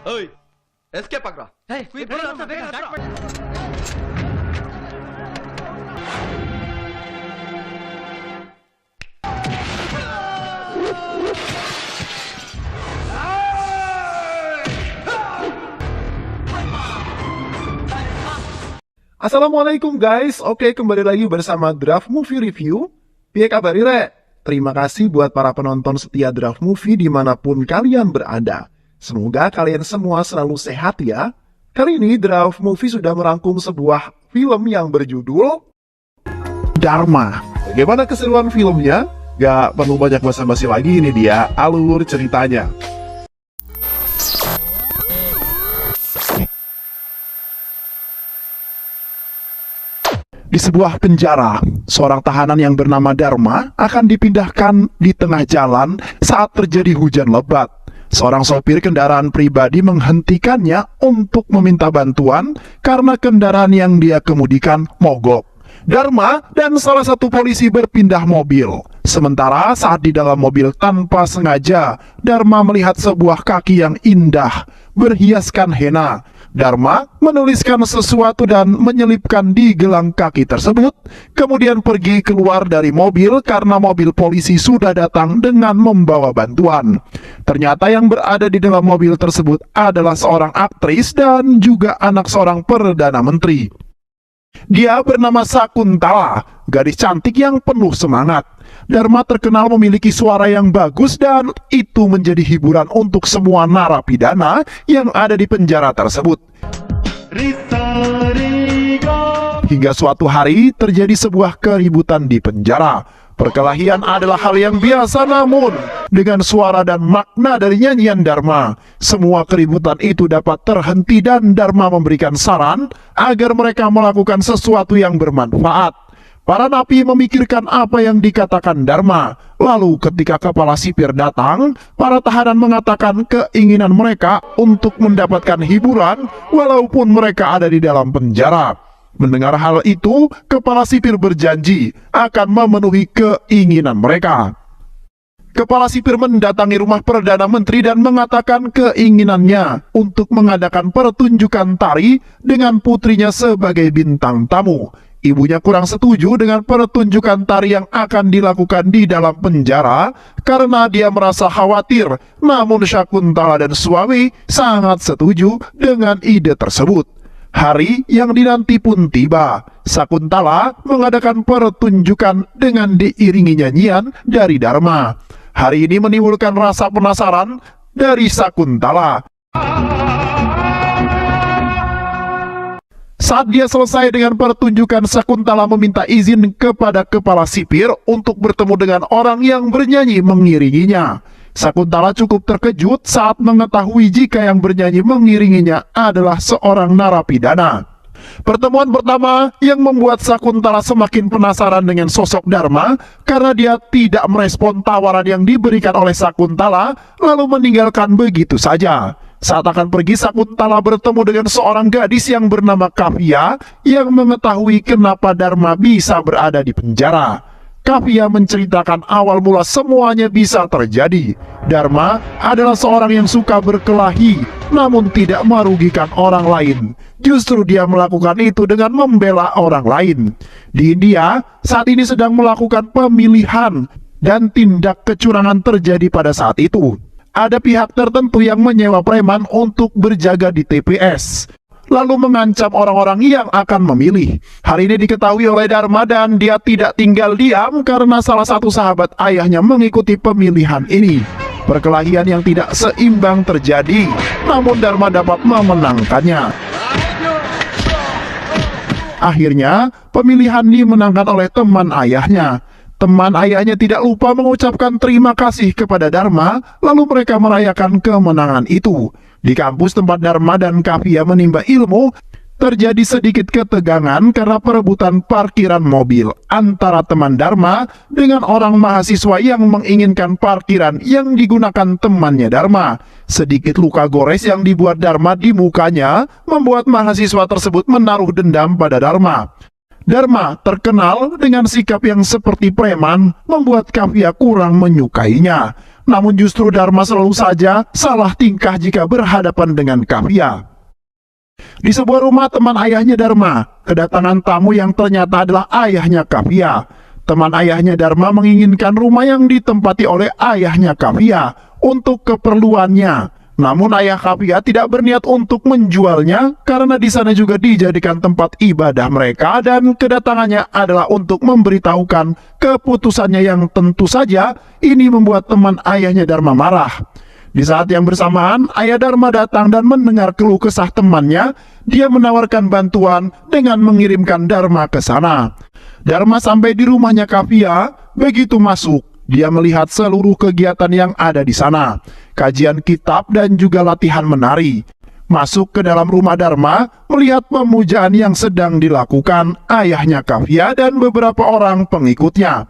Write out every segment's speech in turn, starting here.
ಓಯ್ ಎಸ್ಕೇಪ್ ಆಗ್ರ. Assalamualaikum guys, oke kembali lagi bersama Draft Movie Review. Piye kabar Ire? Terima kasih buat para penonton setia Draft Movie dimanapun kalian berada. Semoga kalian semua selalu sehat ya. Kali ini Draft Movie sudah merangkum sebuah film yang berjudul Dharma. Bagaimana keseruan filmnya? Gak perlu banyak basa-basi lagi, ini dia alur ceritanya. Di sebuah penjara, seorang tahanan yang bernama Dharma akan dipindahkan di tengah jalan saat terjadi hujan lebat. Seorang sopir kendaraan pribadi menghentikannya untuk meminta bantuan karena kendaraan yang dia kemudikan mogok. Dharma dan salah satu polisi berpindah mobil. Sementara saat di dalam mobil tanpa sengaja, Dharma melihat sebuah kaki yang indah, berhiaskan henna. Dharma menuliskan sesuatu dan menyelipkan di gelang kaki tersebut, kemudian pergi keluar dari mobil karena mobil polisi sudah datang dengan membawa bantuan. Ternyata yang berada di dalam mobil tersebut adalah seorang aktris dan juga anak seorang perdana menteri. Dia bernama Sakuntala, gadis cantik yang penuh semangat. Dharma terkenal memiliki suara yang bagus dan itu menjadi hiburan untuk semua narapidana yang ada di penjara tersebut. Hingga suatu hari terjadi sebuah keributan di penjara. Perkelahian adalah hal yang biasa, namun dengan suara dan makna dari nyanyian Dharma, semua keributan itu dapat terhenti dan Dharma memberikan saran agar mereka melakukan sesuatu yang bermanfaat. Para napi memikirkan apa yang dikatakan Dharma. Lalu ketika kepala sipir datang, para tahanan mengatakan keinginan mereka untuk mendapatkan hiburan walaupun mereka ada di dalam penjara. Mendengar hal itu, kepala sipir berjanji akan memenuhi keinginan mereka. Kepala sipir mendatangi rumah Perdana Menteri dan mengatakan keinginannya untuk mengadakan pertunjukan tari dengan putrinya sebagai bintang tamu. Ibunya kurang setuju dengan pertunjukan tari yang akan dilakukan di dalam penjara karena dia merasa khawatir. Namun Sakuntala dan suami sangat setuju dengan ide tersebut. Hari yang dinanti pun tiba. Sakuntala mengadakan pertunjukan dengan diiringi nyanyian dari Dharma. Hari ini menimbulkan rasa penasaran dari Sakuntala. Saat dia selesai dengan pertunjukan, Sakuntala meminta izin kepada kepala sipir untuk bertemu dengan orang yang bernyanyi mengiringinya. Sakuntala cukup terkejut saat mengetahui jika yang bernyanyi mengiringinya adalah seorang narapidana. Pertemuan pertama yang membuat Sakuntala semakin penasaran dengan sosok Dharma karena dia tidak merespon tawaran yang diberikan oleh Sakuntala lalu meninggalkan begitu saja. Saat akan pergi, Sakuntala bertemu dengan seorang gadis yang bernama Kavya yang mengetahui kenapa Dharma bisa berada di penjara. Kavya menceritakan awal mula semuanya bisa terjadi. Dharma adalah seorang yang suka berkelahi, namun tidak merugikan orang lain. Justru dia melakukan itu dengan membela orang lain. Di India, saat ini sedang melakukan pemilihan dan tindak kecurangan terjadi pada saat itu. Ada pihak tertentu yang menyewa preman untuk berjaga di TPS, lalu mengancam orang-orang yang akan memilih. Hari ini diketahui oleh Dharma dan dia tidak tinggal diam karena salah satu sahabat ayahnya mengikuti pemilihan ini. Perkelahian yang tidak seimbang terjadi, namun Dharma dapat memenangkannya. Akhirnya, pemilihan dimenangkan oleh teman ayahnya. Teman ayahnya tidak lupa mengucapkan terima kasih kepada Dharma, lalu mereka merayakan kemenangan itu. Di kampus tempat Dharma dan Kavya menimba ilmu, terjadi sedikit ketegangan karena perebutan parkiran mobil antara teman Dharma dengan orang mahasiswa yang menginginkan parkiran yang digunakan temannya Dharma. Sedikit luka gores yang dibuat Dharma di mukanya membuat mahasiswa tersebut menaruh dendam pada Dharma. Dharma terkenal dengan sikap yang seperti preman, membuat Kavya kurang menyukainya. Namun justru Dharma selalu saja salah tingkah jika berhadapan dengan Kavya. Di sebuah rumah teman ayahnya Dharma, kedatangan tamu yang ternyata adalah ayahnya Kavya. Teman ayahnya Dharma menginginkan rumah yang ditempati oleh ayahnya Kavya untuk keperluannya. Namun ayah Kavya tidak berniat untuk menjualnya karena di sana juga dijadikan tempat ibadah mereka dan kedatangannya adalah untuk memberitahukan keputusannya yang tentu saja ini membuat teman ayahnya Dharma marah. Di saat yang bersamaan, ayah Dharma datang dan mendengar keluh kesah temannya. Dia menawarkan bantuan dengan mengirimkan Dharma ke sana. Dharma sampai di rumahnya Kavya. Begitu masuk, dia melihat seluruh kegiatan yang ada di sana, kajian kitab dan juga latihan menari. Masuk ke dalam rumah Dharma, melihat pemujaan yang sedang dilakukan ayahnya Kavya dan beberapa orang pengikutnya.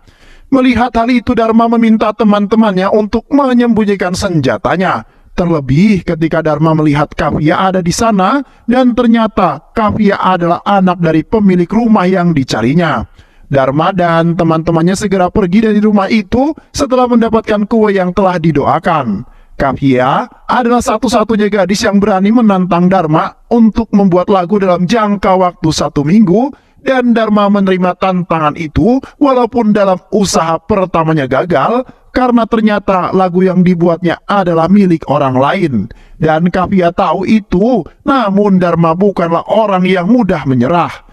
Melihat hal itu, Dharma meminta teman-temannya untuk menyembunyikan senjatanya. Terlebih ketika Dharma melihat Kavya ada di sana dan ternyata Kavya adalah anak dari pemilik rumah yang dicarinya. Dharma dan teman-temannya segera pergi dari rumah itu setelah mendapatkan kue yang telah didoakan. Kavya adalah satu-satunya gadis yang berani menantang Dharma untuk membuat lagu dalam jangka waktu 1 minggu. Dan Dharma menerima tantangan itu walaupun dalam usaha pertamanya gagal karena ternyata lagu yang dibuatnya adalah milik orang lain. Dan Kavya tahu itu, namun Dharma bukanlah orang yang mudah menyerah.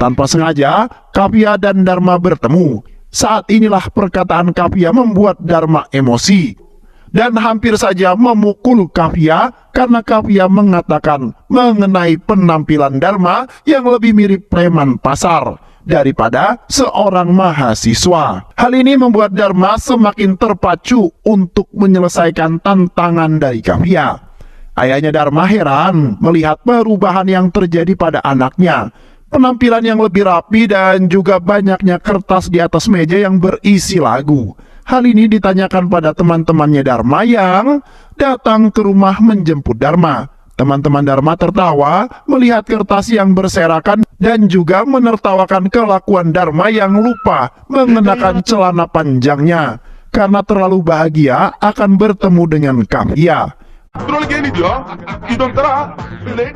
Tanpa sengaja, Kavya dan Dharma bertemu. Saat inilah perkataan Kavya membuat Dharma emosi dan hampir saja memukul Kavya karena Kavya mengatakan mengenai penampilan Dharma yang lebih mirip preman pasar daripada seorang mahasiswa. Hal ini membuat Dharma semakin terpacu untuk menyelesaikan tantangan dari Kavya. Ayahnya Dharma heran melihat perubahan yang terjadi pada anaknya. Penampilan yang lebih rapi dan juga banyaknya kertas di atas meja yang berisi lagu. Hal ini ditanyakan pada teman-temannya Dharma yang datang ke rumah menjemput Dharma. Teman-teman Dharma tertawa melihat kertas yang berserakan dan juga menertawakan kelakuan Dharma yang lupa mengenakan celana panjangnya karena terlalu bahagia akan bertemu dengan Kavya.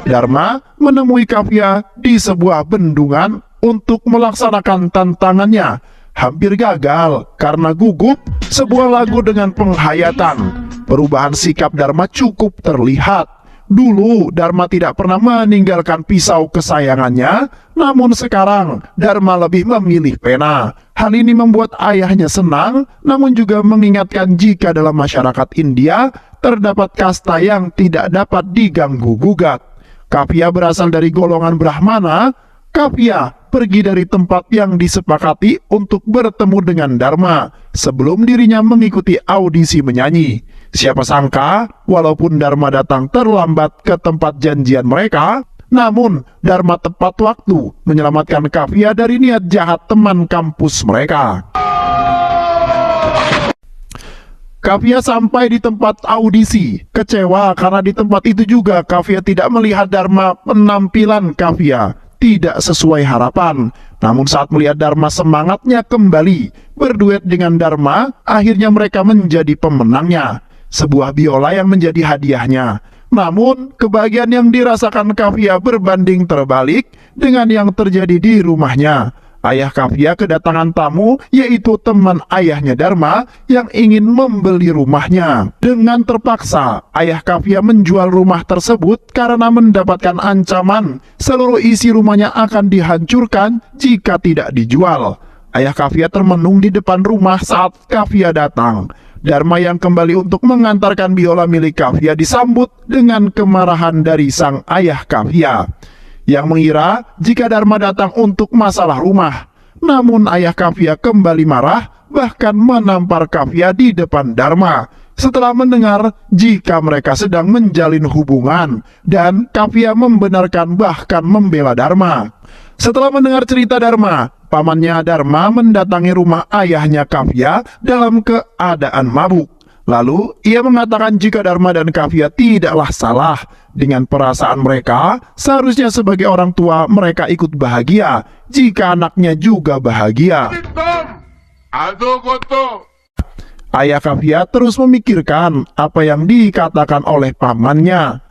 Dharma menemui Kavya di sebuah bendungan untuk melaksanakan tantangannya. Hampir gagal karena gugup sebuah lagu dengan penghayatan. Perubahan sikap Dharma cukup terlihat. Dulu Dharma tidak pernah meninggalkan pisau kesayangannya, namun sekarang Dharma lebih memilih pena. Hal ini membuat ayahnya senang, namun juga mengingatkan jika dalam masyarakat India terdapat kasta yang tidak dapat diganggu-gugat. Kavya berasal dari golongan Brahmana. Kavya pergi dari tempat yang disepakati untuk bertemu dengan Dharma sebelum dirinya mengikuti audisi menyanyi. Siapa sangka, walaupun Dharma datang terlambat ke tempat janjian mereka, namun Dharma tepat waktu menyelamatkan Kavya dari niat jahat teman kampus mereka. Kavya sampai di tempat audisi, kecewa karena di tempat itu juga Kavya tidak melihat Dharma. Penampilan Kavya tidak sesuai harapan. Namun saat melihat Dharma semangatnya kembali berduet dengan Dharma, akhirnya mereka menjadi pemenangnya. Sebuah biola yang menjadi hadiahnya. Namun kebahagiaan yang dirasakan Kavya berbanding terbalik dengan yang terjadi di rumahnya. Ayah Kavya kedatangan tamu, yaitu teman ayahnya Dharma yang ingin membeli rumahnya. Dengan terpaksa, ayah Kavya menjual rumah tersebut karena mendapatkan ancaman seluruh isi rumahnya akan dihancurkan jika tidak dijual. Ayah Kavya termenung di depan rumah saat Kavya datang. Dharma yang kembali untuk mengantarkan biola milik Kavya disambut dengan kemarahan dari sang ayah Kavya yang mengira jika Dharma datang untuk masalah rumah. Namun ayah Kavya kembali marah, bahkan menampar Kavya di depan Dharma setelah mendengar jika mereka sedang menjalin hubungan, dan Kavya membenarkan bahkan membela Dharma. Setelah mendengar cerita Dharma, pamannya Dharma mendatangi rumah ayahnya Kavya dalam keadaan mabuk. Lalu ia mengatakan jika Dharma dan Kavya tidaklah salah dengan perasaan mereka. Seharusnya sebagai orang tua mereka ikut bahagia jika anaknya juga bahagia. Aduh, goto. Ayah Kavya terus memikirkan apa yang dikatakan oleh pamannya,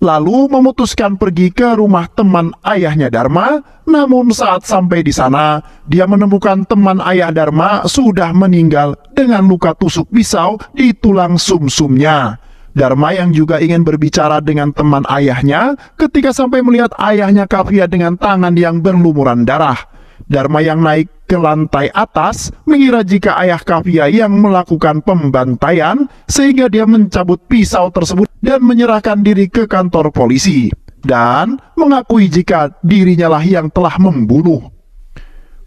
lalu memutuskan pergi ke rumah teman ayahnya Dharma. Namun saat sampai di sana, dia menemukan teman ayah Dharma sudah meninggal dengan luka tusuk pisau di tulang sumsumnya. Dharma yang juga ingin berbicara dengan teman ayahnya ketika sampai melihat ayahnya Kavya dengan tangan yang berlumuran darah. Dharma yang naik ke lantai atas mengira jika ayah Kavya yang melakukan pembantaian, sehingga dia mencabut pisau tersebut dan menyerahkan diri ke kantor polisi dan mengakui jika dirinya lah yang telah membunuh.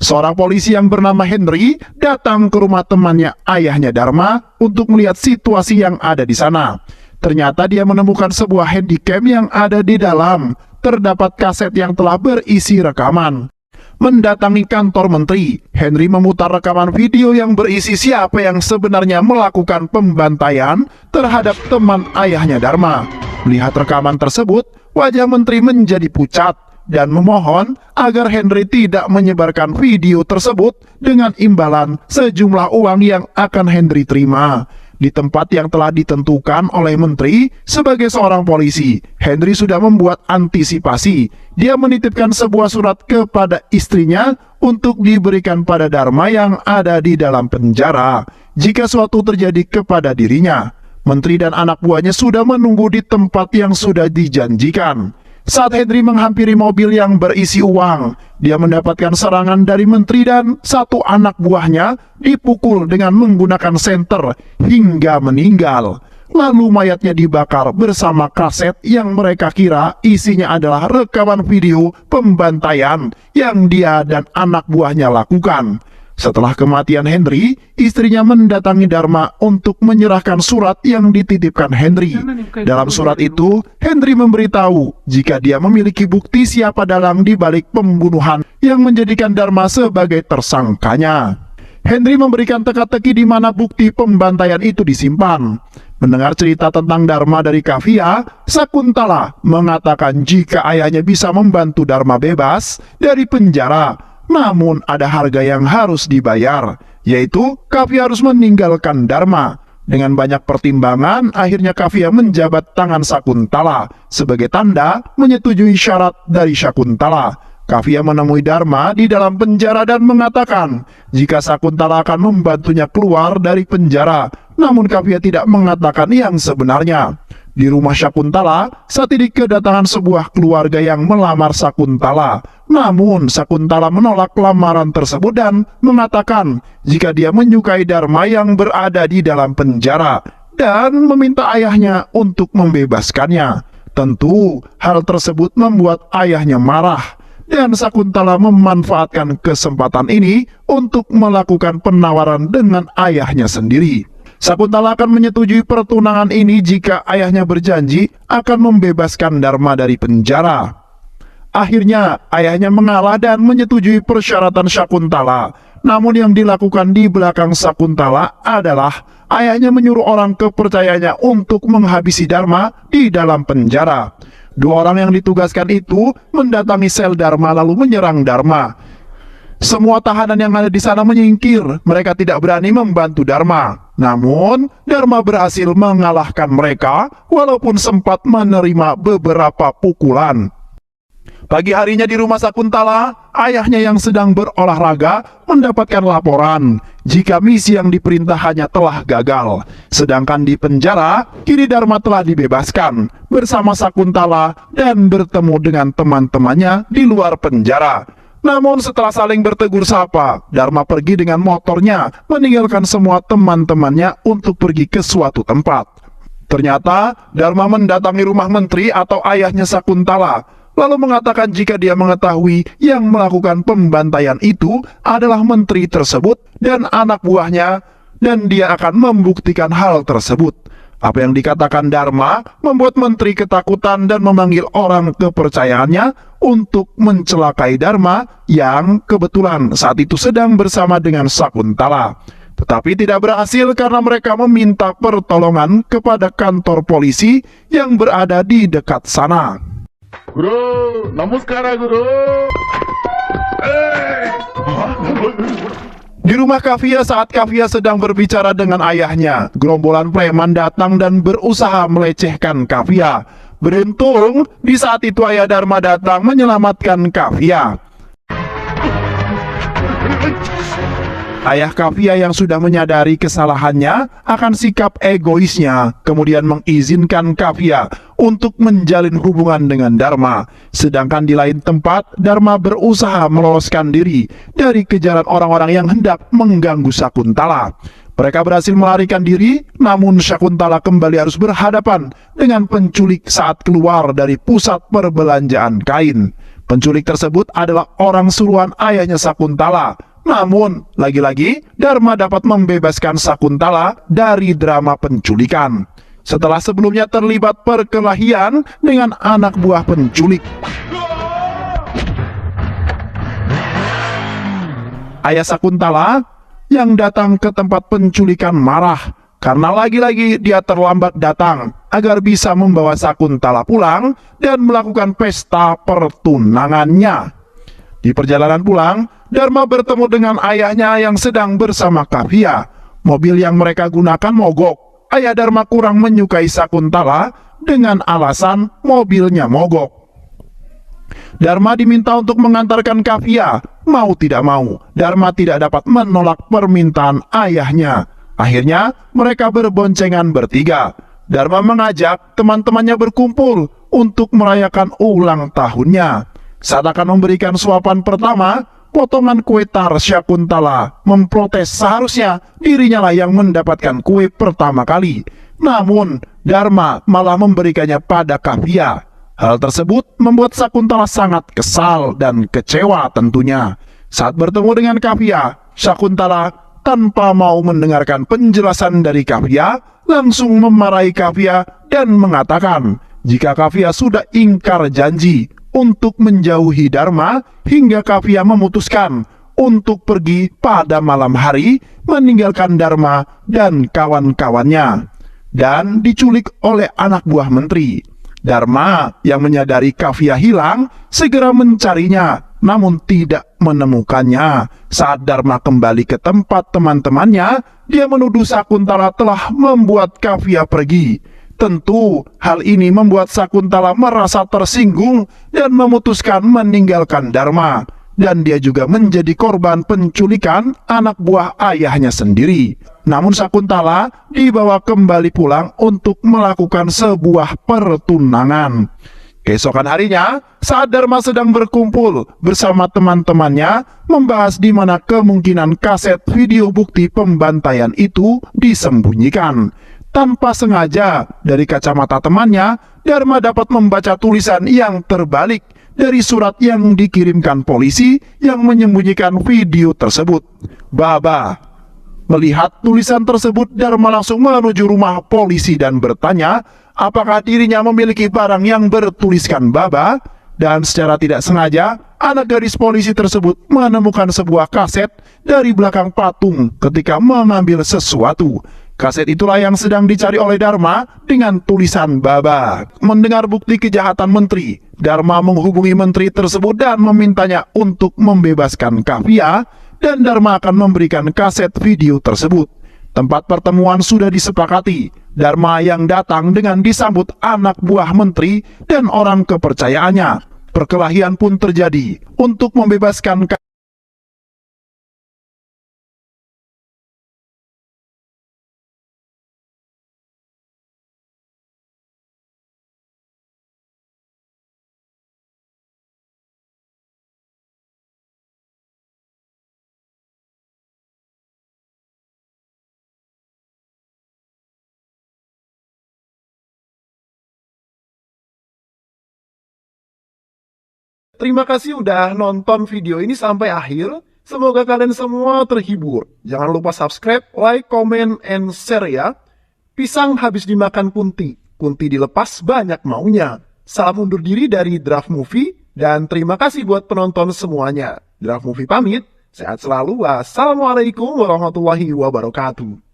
Seorang polisi yang bernama Henry datang ke rumah temannya ayahnya Dharma untuk melihat situasi yang ada di sana. Ternyata dia menemukan sebuah handycam yang ada di dalam. Terdapat kaset yang telah berisi rekaman. Mendatangi kantor menteri, Henry memutar rekaman video yang berisi siapa yang sebenarnya melakukan pembantaian terhadap teman ayahnya Dharma. Melihat rekaman tersebut, wajah menteri menjadi pucat dan memohon agar Henry tidak menyebarkan video tersebut dengan imbalan sejumlah uang yang akan Henry terima. Di tempat yang telah ditentukan oleh menteri sebagai seorang polisi, Henry sudah membuat antisipasi. Dia menitipkan sebuah surat kepada istrinya untuk diberikan pada Dharma yang ada di dalam penjara jika suatu terjadi kepada dirinya. Menteri dan anak buahnya sudah menunggu di tempat yang sudah dijanjikan. Saat Henry menghampiri mobil yang berisi uang, dia mendapatkan serangan dari menteri dan satu anak buahnya dipukul dengan menggunakan senter hingga meninggal. Lalu mayatnya dibakar bersama kaset yang mereka kira isinya adalah rekaman video pembantaian yang dia dan anak buahnya lakukan. Setelah kematian Henry, istrinya mendatangi Dharma untuk menyerahkan surat yang dititipkan Henry. Dalam surat itu, Henry memberitahu jika dia memiliki bukti siapa dalang di balik pembunuhan yang menjadikan Dharma sebagai tersangkanya. Henry memberikan teka-teki di mana bukti pembantaian itu disimpan. Mendengar cerita tentang Dharma dari Kavya, Sakuntala mengatakan jika ayahnya bisa membantu Dharma bebas dari penjara. Namun ada harga yang harus dibayar, yaitu Kavya harus meninggalkan Dharma. Dengan banyak pertimbangan, akhirnya Kavya menjabat tangan Sakuntala sebagai tanda menyetujui syarat dari Sakuntala. Kavya menemui Dharma di dalam penjara dan mengatakan jika Sakuntala akan membantunya keluar dari penjara. Namun Kavya tidak mengatakan yang sebenarnya. Di rumah Sakuntala, saat ini kedatangan sebuah keluarga yang melamar Sakuntala. Namun Sakuntala menolak lamaran tersebut dan mengatakan jika dia menyukai Dharma yang berada di dalam penjara dan meminta ayahnya untuk membebaskannya. Tentu hal tersebut membuat ayahnya marah dan Sakuntala memanfaatkan kesempatan ini untuk melakukan penawaran dengan ayahnya sendiri. Sakuntala akan menyetujui pertunangan ini jika ayahnya berjanji akan membebaskan Dharma dari penjara. Akhirnya ayahnya mengalah dan menyetujui persyaratan Sakuntala. Namun yang dilakukan di belakang Sakuntala adalah ayahnya menyuruh orang kepercayanya untuk menghabisi Dharma di dalam penjara. Dua orang yang ditugaskan itu mendatangi sel Dharma lalu menyerang Dharma. Semua tahanan yang ada di sana menyingkir, mereka tidak berani membantu Dharma. Namun, Dharma berhasil mengalahkan mereka walaupun sempat menerima beberapa pukulan. Pagi harinya di rumah Sakuntala, ayahnya yang sedang berolahraga mendapatkan laporan jika misi yang diperintahkannya telah gagal. Sedangkan di penjara, kini Dharma telah dibebaskan bersama Sakuntala dan bertemu dengan teman-temannya di luar penjara. Namun setelah saling bertegur sapa, Dharma pergi dengan motornya, meninggalkan semua teman-temannya untuk pergi ke suatu tempat. Ternyata, Dharma mendatangi rumah menteri atau ayahnya Sakuntala, lalu mengatakan jika dia mengetahui yang melakukan pembantaian itu adalah menteri tersebut dan anak buahnya, dan dia akan membuktikan hal tersebut. Apa yang dikatakan Dharma membuat menteri ketakutan dan memanggil orang kepercayaannya untuk mencelakai Dharma yang kebetulan saat itu sedang bersama dengan Sakuntala. Tetapi tidak berhasil karena mereka meminta pertolongan kepada kantor polisi yang berada di dekat sana. Guru, namaskara guru. Di rumah Kavia saat Kavia sedang berbicara dengan ayahnya, gerombolan preman datang dan berusaha melecehkan Kavia. Beruntung, di saat itu ayah Dharma datang menyelamatkan Kavia. Ayah Kavia yang sudah menyadari kesalahannya akan sikap egoisnya, kemudian mengizinkan Kavia untuk menjalin hubungan dengan Dharma. Sedangkan di lain tempat, Dharma berusaha meloloskan diri dari kejaran orang-orang yang hendak mengganggu Sakuntala. Mereka berhasil melarikan diri, namun Sakuntala kembali harus berhadapan dengan penculik saat keluar dari pusat perbelanjaan kain. Penculik tersebut adalah orang suruhan ayahnya Sakuntala. Namun, lagi-lagi, Dharma dapat membebaskan Sakuntala dari drama penculikan. Setelah sebelumnya terlibat perkelahian dengan anak buah penculik. Ayah Sakuntala yang datang ke tempat penculikan marah karena lagi-lagi dia terlambat datang agar bisa membawa Sakuntala pulang dan melakukan pesta pertunangannya. Di perjalanan pulang, Dharma bertemu dengan ayahnya yang sedang bersama Kavia. Mobil yang mereka gunakan mogok. Ayah Dharma kurang menyukai Sakuntala dengan alasan mobilnya mogok. Dharma diminta untuk mengantarkan Kavia. Mau tidak mau, Dharma tidak dapat menolak permintaan ayahnya. Akhirnya, mereka berboncengan bertiga. Dharma mengajak teman-temannya berkumpul untuk merayakan ulang tahunnya. Saat akan memberikan suapan pertama, potongan kue tar Sakuntala memprotes seharusnya dirinya lah yang mendapatkan kue pertama kali. Namun, Dharma malah memberikannya pada Kavia. Hal tersebut membuat Sakuntala sangat kesal dan kecewa tentunya. Saat bertemu dengan Kavia, Sakuntala tanpa mau mendengarkan penjelasan dari Kavia, langsung memarahi Kavia dan mengatakan jika Kavia sudah ingkar janji untuk menjauhi Dharma, hingga Kavia memutuskan untuk pergi pada malam hari meninggalkan Dharma dan kawan-kawannya dan diculik oleh anak buah menteri. Dharma yang menyadari Kavia hilang segera mencarinya, namun tidak menemukannya. Saat Dharma kembali ke tempat teman-temannya, dia menuduh Sakuntala telah membuat Kavia pergi. Tentu hal ini membuat Sakuntala merasa tersinggung dan memutuskan meninggalkan Dharma. Dan dia juga menjadi korban penculikan anak buah ayahnya sendiri. Namun Sakuntala dibawa kembali pulang untuk melakukan sebuah pertunangan. Keesokan harinya, saat Dharma sedang berkumpul bersama teman-temannya, membahas di mana kemungkinan kaset video bukti pembantaian itu disembunyikan. Tanpa sengaja, dari kacamata temannya, Dharma dapat membaca tulisan yang terbalik dari surat yang dikirimkan polisi yang menyembunyikan video tersebut. Baba. Melihat tulisan tersebut, Dharma langsung menuju rumah polisi dan bertanya apakah dirinya memiliki barang yang bertuliskan Baba. Dan secara tidak sengaja, anak gadis polisi tersebut menemukan sebuah kaset dari belakang patung ketika mengambil sesuatu. Kaset itulah yang sedang dicari oleh Dharma dengan tulisan Baba. Mendengar bukti kejahatan menteri, Dharma menghubungi menteri tersebut dan memintanya untuk membebaskan Kavia, dan Dharma akan memberikan kaset video tersebut. Tempat pertemuan sudah disepakati. Dharma yang datang dengan disambut anak buah menteri dan orang kepercayaannya. Perkelahian pun terjadi untuk membebaskan Kavia. Terima kasih udah nonton video ini sampai akhir. Semoga kalian semua terhibur. Jangan lupa subscribe, like, comment, and share ya. Pisang habis dimakan kunti. Kunti dilepas banyak maunya. Salam undur diri dari Draft Movie. Dan terima kasih buat penonton semuanya. Draft Movie pamit. Sehat selalu. Wassalamualaikum warahmatullahi wabarakatuh.